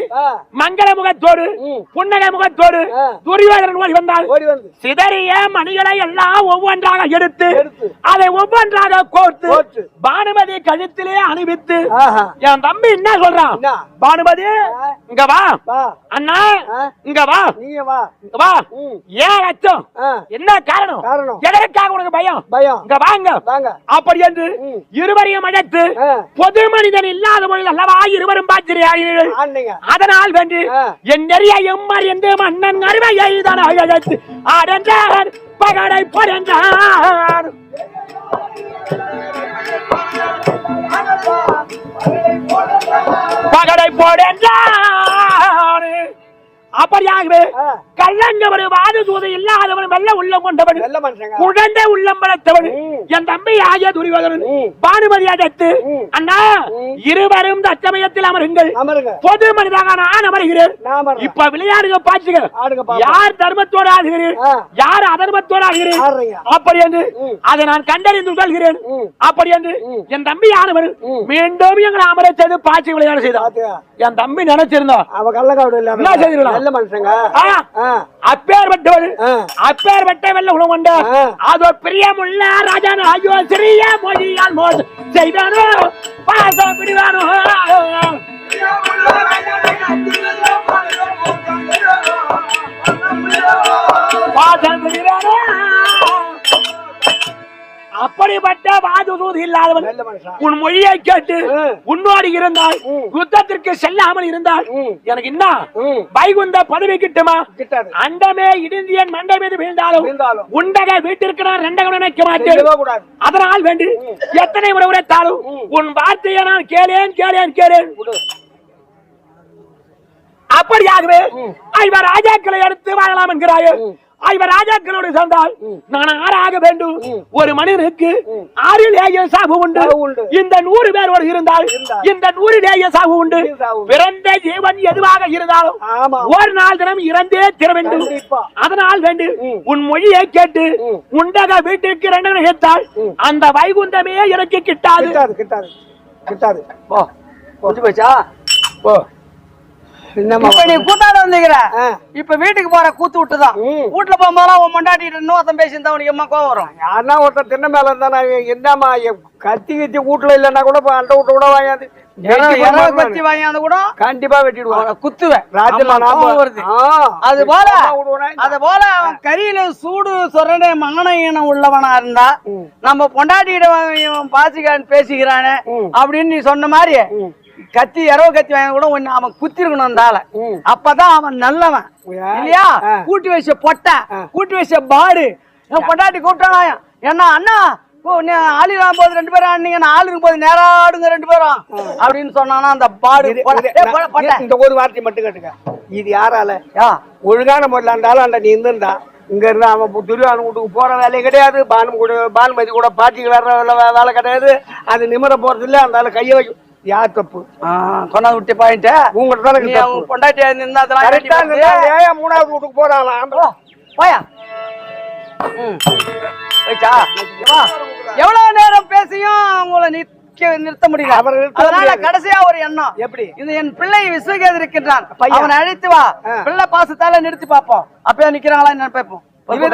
மங்கள முகத்தோடு புன்னகை முகத்தோடு துரியோதனன் ஓடி வந்தால் சிதறிய மணிகளை எல்லாம் ஒவ்வொன்றாக எடுத்து அதை ஒவ்வொன்றாக கோர்த்து பானுமதி கழுத்திலே அணிவித்து என் தம்பி என்ன சொல்றான் பானுமதி இங்க வா அண்ணா இங்க வா இங்க வா ஏன் அச்சம் என்ன காரணம் எதற்காக உனக்கு பயம் இங்க வாங்க அப்படி என்று இருவரையும் அழைத்து பொது மனிதன் இல்லாத பொழுது அல்லவா இருவரும் பாத்திரையாயினீர்கள் அதனால் வென்று என் நெறியையும் அறிந்து மன்னன் அருமையை தான் அழைத்து ஆடென்றார் பகடை போடென்றார் பகடை போடென்றார் அப்படியாகவே கள்ளங்கவரு வாது சூது இல்லாதவன் வெள்ள உள்ளம் கொண்டவன் குழந்தை உள்ளம் வளர்த்தவன் என் தம்பி ஆகிய துரியோதனன் பானுமதி அழைத்து அண்ணா இருவரும் தச்சமயத்தில் அமருங்கள் பொது மனிதாக நான் அமருகிறேன் இப்ப விளையாடுங்க பாச்சுங்க யார் தர்மத்தோடு ஆடுகிறேன் யார் அதர்மத்தோடு ஆடுகிறேன் அப்படி என்று அதை நான் கண்டறிந்து சொல்கிறேன் அப்படி என்று என் தம்பி ஆனவன் மீண்டும் எங்களை அமர செய்து பாய்ச்சி விளையாட செய்தான் என் தம்பி நினைச்சிருந்தா அவ கள்ளக்காடு என்ன செய்திருக்கலாம் மனுஷங்க அப்பேற்பட்டவள் அப்பேற்பட்ட வெள்ள உணவு கொண்ட அதோ பிரியமுள்ள ராஜான ஐயோ சிறிய மொழியால் மோசம் செய்தானோ பாசம் பிடிவானோ பாசம் பிடிவானோ அப்படிப்பட்ட வாது சூது இல்லாதவன் உன் மொழியை கேட்டு உன்னோடு இருந்தால் யுத்தத்திற்கு செல்லாமல் இருந்தால் எனக்கு என்ன வைகுந்த பதவி கிட்டுமா அண்டமே இடிந்து என் மண்டை மீது வீழ்ந்தாலும் உண்டக வீட்டிற்கு நான் ரெண்டகம் நினைக்க மாட்டேன் அதனால் வேண்டி எத்தனை முறை உரைத்தாலும் உன் வார்த்தையை நான் கேளேன் அப்படியாகவே ஐவர் ராஜாக்களை எடுத்து வாழலாம் என்கிறாயே ஐவர் ராஜாக்களோடு சேர்ந்தால் நான் ஆறாக வேண்டும் ஒரு மனிதனுக்கு 6 சாவு உண்டு இந்த 100 பேரோடு இருந்தால் இந்த 100 சாவு உண்டு பிறந்த ஜீவன் எதுவாக இருந்தாலும் ஒரு நாள் தினம் இறந்தே தீர வேண்டும் அதனால் வேண்டு உன் மொழியை கேட்டு உண்டக வீட்டிற்கு 2 நினைத்தால் அந்த வைகுந்தமே எனக்கு கிட்டாது நீ கூத்தாட வந்தீங்க இப்ப வீட்டுக்கு போற கூத்து விட்டுதான் வீட்டுல போகும்போது உன் மண்டாட்டிட்டு இன்னொருத்தன் பேசியிருந்தா உனக்கு எம்மா கோவம் வரும் யாருன்னா ஒருத்தர் தின்ன மேல இருந்தா என்னமா கத்தி வீட்டுல இல்லன்னா கூட அண்டை விட்டு கூட வாங்காது பத்தி வாங்கியாந்து கூட கண்டிப்பா வெட்டிடுவான் அவனை குத்துவேன். ராஜ்யமா அம்மா, கோவம் வருது. அது போல அவன் கரியில சூடு சொரணை மானஈனம் உள்ளவனா இருந்தா நம்ம பொண்டாட்டியிட பாசிக்கான்னு பேசிக்கிறானே அப்படின்னு நீ சொன்ன மாதிரி கத்தி இரவு கத்தி வாங்க கூட ஒண்ணு அவன் குத்திருக்கணும் அந்த ஆளை. அப்பதான் அவன் நல்லவன் இல்லையா? கூட்டி வச்ச பொட்டை கூட்டி வச்ச பாடு பொண்டாட்டி கூப்பிட்டானா என்ன அண்ணா ஆளுலாம் போது 2 பேரும் ஆனீங்க, நான் ஆளுக்கு போது நேராடுங்க 2 பேரும் அப்படின்னு சொன்னானா அந்த பாடு. இந்த ஒரு வார்த்தை மட்டும் கேட்டுக்க, இது யாரால ஒழுங்கான முறையில் அந்த ஆளு நீ இருந்திருந்தா இங்க இருந்தா அவன் துரியானு வீட்டுக்கு போற வேலையே கிடையாது, பானுமதி கூட பாட்டிக்கு வர்ற வேலை கிடையாது, அது நிமிர போறது இல்ல. அந்த ஆளு கைய வைக்கும். யார் தப்பு? கொண்டாந்து விட்டு பாயிண்ட் உங்கள்ட்ட தான் பொண்டாட்டியா இருந்தா மூணாவது வீட்டுக்கு போறான் போயா. எவ்வளவு நேரம் பேசியும் உங்களை நிறுத்த முடியல. அதனால கடைசியா ஒரு எண்ணம், எப்படி இது என் பிள்ளை விஸ்வகேது இருக்கின்றான், அவனை அழைத்து வா, பிள்ளை பாசத்தால நிறுத்தி பார்ப்போம். அப்பயே நிக்கிறாங்களா என்ன பார்ப்போம். என்ன